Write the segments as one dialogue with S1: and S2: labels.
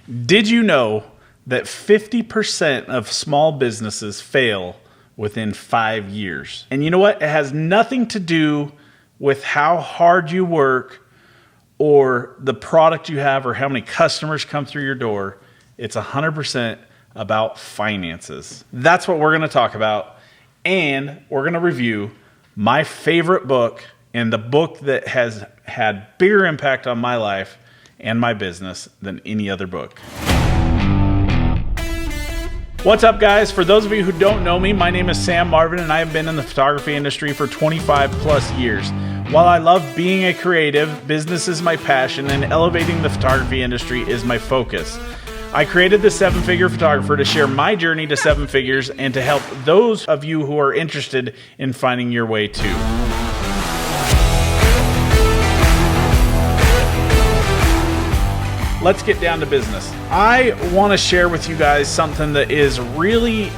S1: Did you know that 50% of small businesses fail within 5 years? And you know what? It has nothing to do with how hard you work or the product you have or how many customers come through your door. It's 100% about finances. That's what we're going to talk about. And we're going to review my favorite book and the book that has had bigger impact on my life and my business than any other book. What's up, guys? For those of you who don't know me, my name is Sam Marvin, and I have been in the photography industry for 25 plus years. While I love being a creative, business is my passion, and elevating the photography industry is my focus. I created the 7-Figure Photographer to share my journey to 7 figures and to help those of you who are interested in finding your way too. Let's get down to business. I want to share with you guys something that is really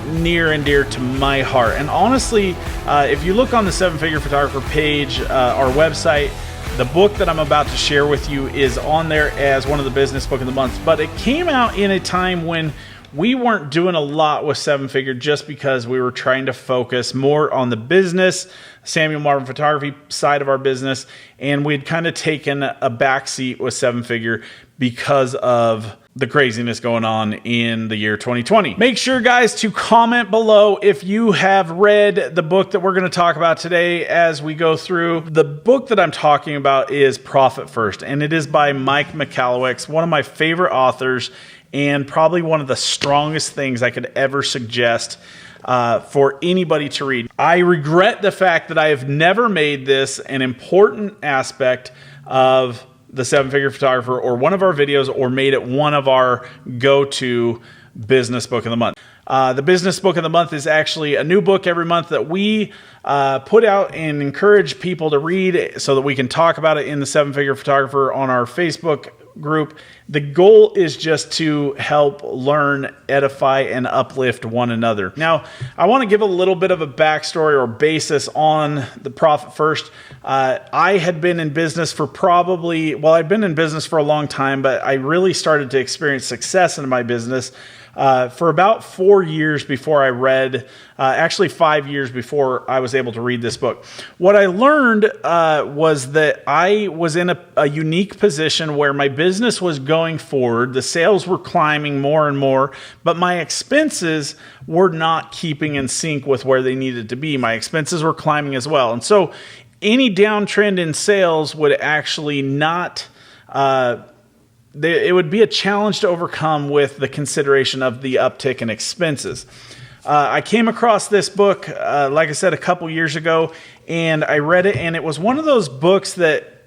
S1: near and dear to my heart. And honestly, if you look on the 7-Figure Photographer page, our website, the book that I'm about to share with you is on there as one of the business book of the month. But it came out in a time when we weren't doing a lot with 7-Figure just because we were trying to focus more on the business, Samuel Marvin Photography side of our business, and we'd kind of taken a backseat with 7-Figure because of the craziness going on in the year 2020. Make sure, guys, to comment below if you have read the book that we're going to talk about today as we go through. The book that I'm talking about is Profit First, and it is by Mike Michalowicz, one of my favorite authors, and probably one of the strongest things I could ever suggest for anybody to read. I regret the fact that I have never made this an important aspect of the 7-Figure Photographer or one of our videos, or made it one of our go-to business book of the month. The business book of the month is actually a new book every month that we put out and encourage people to read so that we can talk about it in the 7-Figure Photographer on our Facebook group. The goal is just to help learn, edify, and uplift one another. Now, I want to give a little bit of a backstory or basis on the Profit First. I had been in business for I'd been in business for a long time, but I really started to experience success in my business for about 4 years before I read, actually 5 years before I was able to read this book. What I learned was that I was in a unique position where my business was going forward. The sales were climbing more and more, but my expenses were not keeping in sync with where they needed to be. My expenses were climbing as well. And so any downtrend in sales would actually not... it would be a challenge to overcome with the consideration of the uptick in expenses. I came across this book, like I said, a couple years ago, and I read it, and it was one of those books that,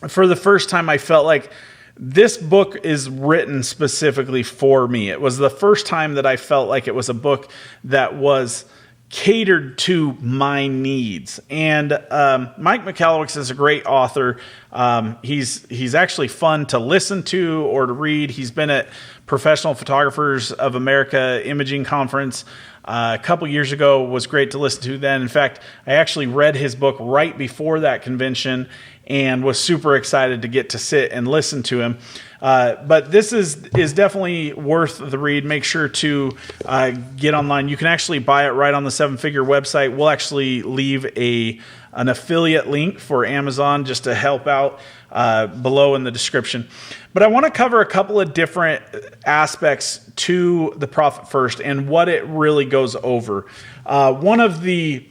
S1: for the first time, I felt like this book is written specifically for me. It was the first time that I felt like it was a book that was catered to my needs. And Mike Michalowicz is a great author. He's actually fun to listen to or to read. He's been at Professional Photographers of America Imaging Conference a couple years ago. Was great to listen to then. In fact, I actually read his book right before that convention and was super excited to get to sit and listen to him. But this is definitely worth the read. Make sure to get online. You can actually buy it right on the 7-Figure website. We'll actually leave an affiliate link for Amazon just to help out below in the description. But I want to cover a couple of different aspects to the Profit First and what it really goes over. One of the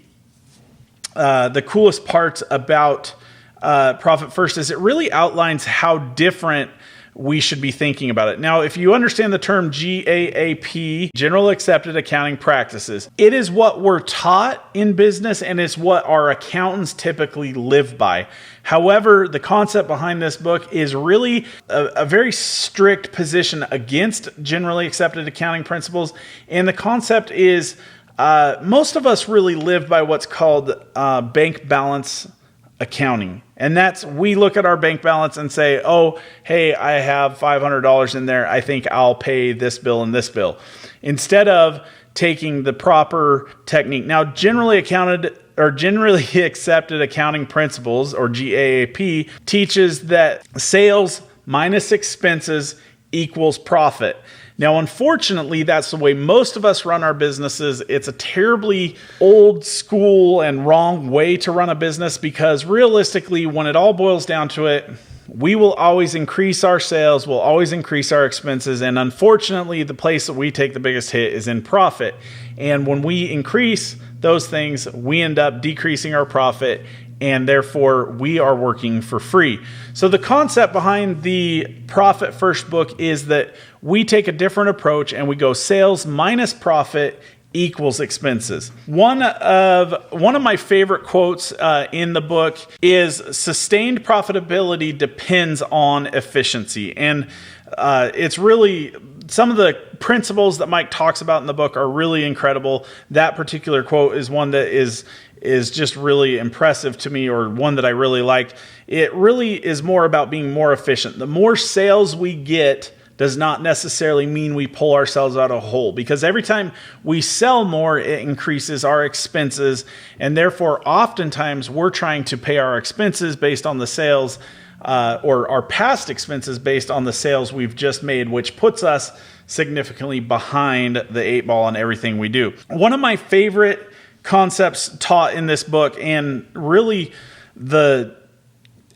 S1: coolest parts about Profit First is it really outlines how different we should be thinking about it. Now, if you understand the term GAAP, General Accepted Accounting Practices, it is what we're taught in business and it's what our accountants typically live by. However, the concept behind this book is really a very strict position against generally accepted accounting principles. And the concept is most of us really live by what's called bank balance accounting. And that's, we look at our bank balance and say, oh, hey, I have $500 in there. I think I'll pay this bill and this bill. Instead of taking the proper technique. Now, generally accepted accounting principles, or GAAP, teaches that sales minus expenses equals profit. Now, unfortunately, that's the way most of us run our businesses. It's a terribly old school and wrong way to run a business, because realistically, when it all boils down to it, we will always increase our sales, we'll always increase our expenses, and unfortunately, the place that we take the biggest hit is in profit. And when we increase those things, we end up decreasing our profit, and therefore we are working for free. So the concept behind the Profit First book is that we take a different approach and we go sales minus profit equals expenses. One of my favorite quotes in the book is, sustained profitability depends on efficiency. And it's really, some of the principles that Mike talks about in the book are really incredible. That particular quote is one that is just really impressive to me, or one that I really liked. It really is more about being more efficient. The more sales we get does not necessarily mean we pull ourselves out of a hole, because every time we sell more, it increases our expenses, and therefore oftentimes we're trying to pay our expenses based on the sales, or our past expenses based on the sales we've just made, which puts us significantly behind the 8 ball on everything we do. One of my favorite concepts taught in this book, and really the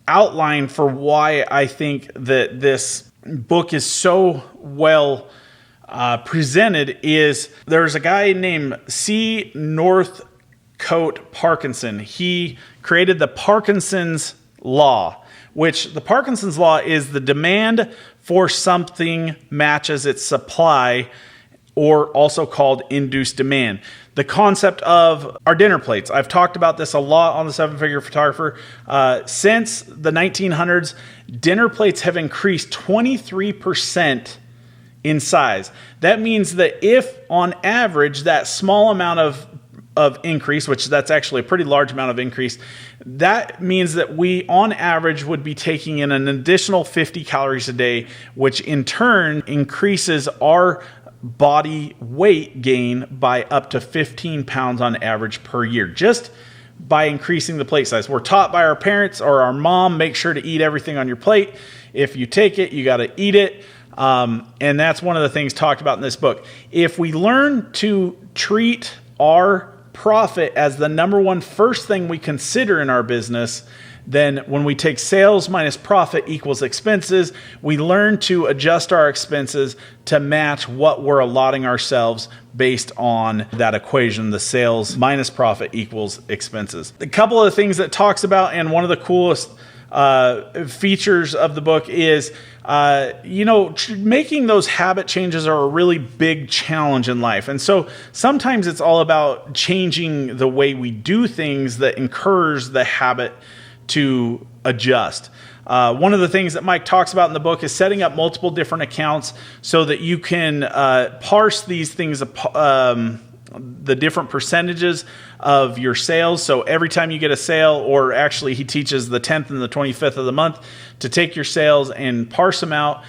S1: outline for why I think that this book is so well presented, is there's a guy named C. Northcote Parkinson. He created the Parkinsons Law, which the Parkinsons Law is the demand for something matches its supply, or also called induced demand. The concept of our dinner plates. I've talked about this a lot on the 7-Figure Photographer. Since the 1900s, dinner plates have increased 23% in size. That means that if on average that small amount of increase, which that's actually a pretty large amount of increase, that means that we on average would be taking in an additional 50 calories a day, which in turn increases our body weight gain by up to 15 pounds on average per year, just by increasing the plate size. We're taught by our parents or our mom, make sure to eat everything on your plate. If you take it, you got to eat it. And that's one of the things talked about in this book. If we learn to treat our profit as the number one first thing we consider in our business, then when we take sales minus profit equals expenses, we learn to adjust our expenses to match what we're allotting ourselves based on that equation, the sales minus profit equals expenses. A couple of the things that it talks about, and one of the coolest features of the book is, making those habit changes are a really big challenge in life. And so sometimes it's all about changing the way we do things that encourages the habit to adjust. One of the things that Mike talks about in the book is setting up multiple different accounts so that you can parse these things, the different percentages of your sales. So every time you get a sale, or actually he teaches the 10th and the 25th of the month to take your sales and parse them out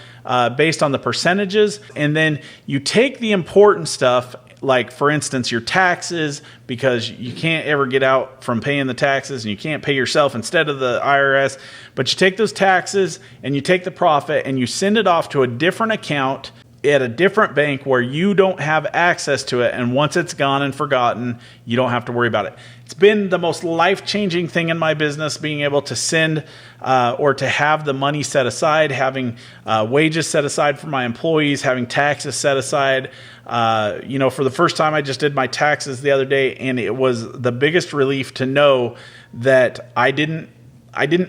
S1: based on the percentages. And then you take the important stuff, like for instance, your taxes, because you can't ever get out from paying the taxes, and you can't pay yourself instead of the IRS, but you take those taxes and you take the profit and you send it off to a different account at a different bank where you don't have access to it. And once it's gone and forgotten, you don't have to worry about it. It's been the most life-changing thing in my business, being able to send or to have the money set aside, having wages set aside for my employees, having taxes set aside. For the first time, I just did my taxes the other day, and it was the biggest relief to know that I didn't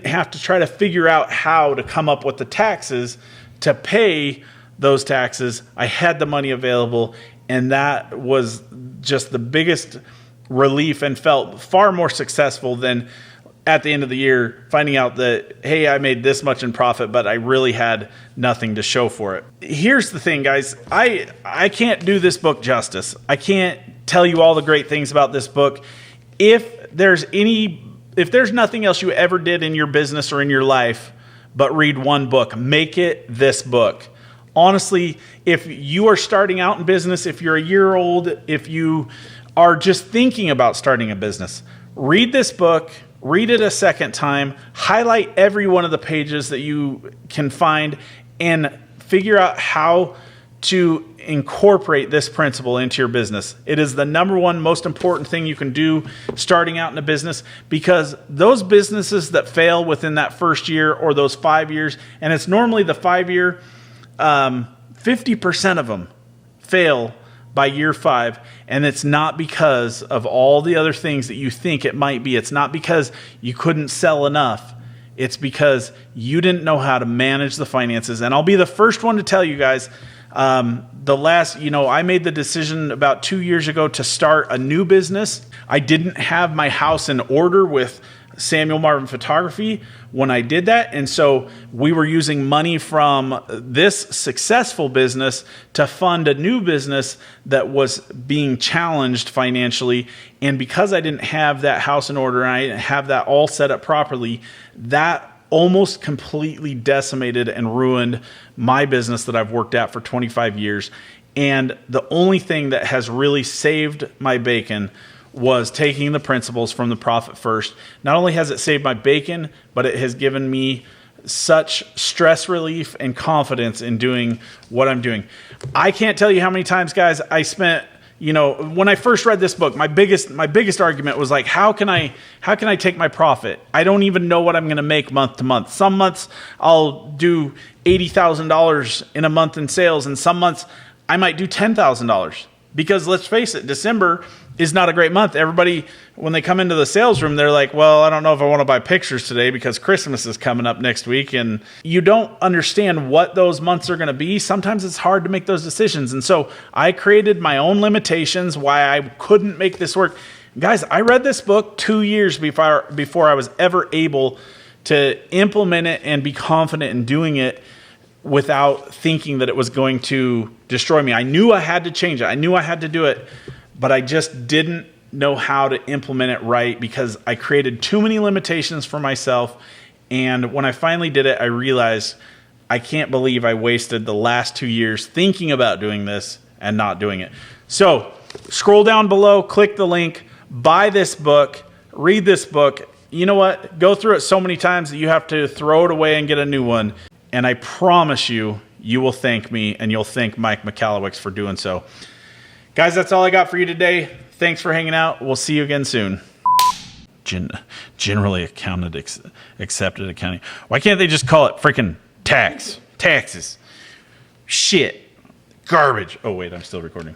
S1: have to try to figure out how to come up with the taxes to pay those taxes. I had the money available, and that was just the biggest relief, and felt far more successful than at the end of the year finding out that, hey, I made this much in profit, but I really had nothing to show for it. Here's the thing, guys. I can't do this book justice. I can't tell you all the great things about this book. If there's nothing else you ever did in your business or in your life but read one book, make it this book. Honestly, if you are starting out in business, if you're a year old, if you are just thinking about starting a business, read this book, read it a second time, highlight every one of the pages that you can find, and figure out how to incorporate this principle into your business. It is the number one most important thing you can do starting out in a business, because those businesses that fail within that first year or those 5 years, and it's normally the 5 year, 50% of them fail by year 5, and it's not because of all the other things that you think it might be. It's not because you couldn't sell enough. It's because you didn't know how to manage the finances. And I'll be the first one to tell you guys, I made the decision about 2 years ago to start a new business. I didn't have my house in order with Samuel Marvin Photography when I did that. And so we were using money from this successful business to fund a new business that was being challenged financially. And because I didn't have that house in order and I didn't have that all set up properly, that almost completely decimated and ruined my business that I've worked at for 25 years. And the only thing that has really saved my bacon was taking the principles from the Profit First. Not only has it saved my bacon, but it has given me such stress relief and confidence in doing what I'm doing. I can't tell you how many times, guys, I spent, when I first read this book, my biggest argument was like, how can I take my profit? I don't even know what I'm going to make month to month. Some months I'll do $80,000 in a month in sales, and some months I might do $10,000. Because let's face it, December is not a great month. Everybody, when they come into the sales room, they're like, well, I don't know if I want to buy pictures today because Christmas is coming up next week. And you don't understand what those months are going to be. Sometimes it's hard to make those decisions. And so I created my own limitations why I couldn't make this work. Guys, I read this book 2 years before I was ever able to implement it and be confident in doing it without thinking that it was going to destroy me. I knew I had to change it. I knew I had to do it, but I just didn't know how to implement it right because I created too many limitations for myself. And when I finally did it, I realized I can't believe I wasted the last 2 years thinking about doing this and not doing it. So scroll down below, click the link, buy this book, read this book. You know what? Go through it so many times that you have to throw it away and get a new one. And I promise you, you will thank me and you'll thank Mike Michalowicz for doing so. Guys, that's all I got for you today. Thanks for hanging out. We'll see you again soon. Generally accepted accounting. Why can't they just call it freaking taxes? Shit. Garbage. Oh, wait, I'm still recording.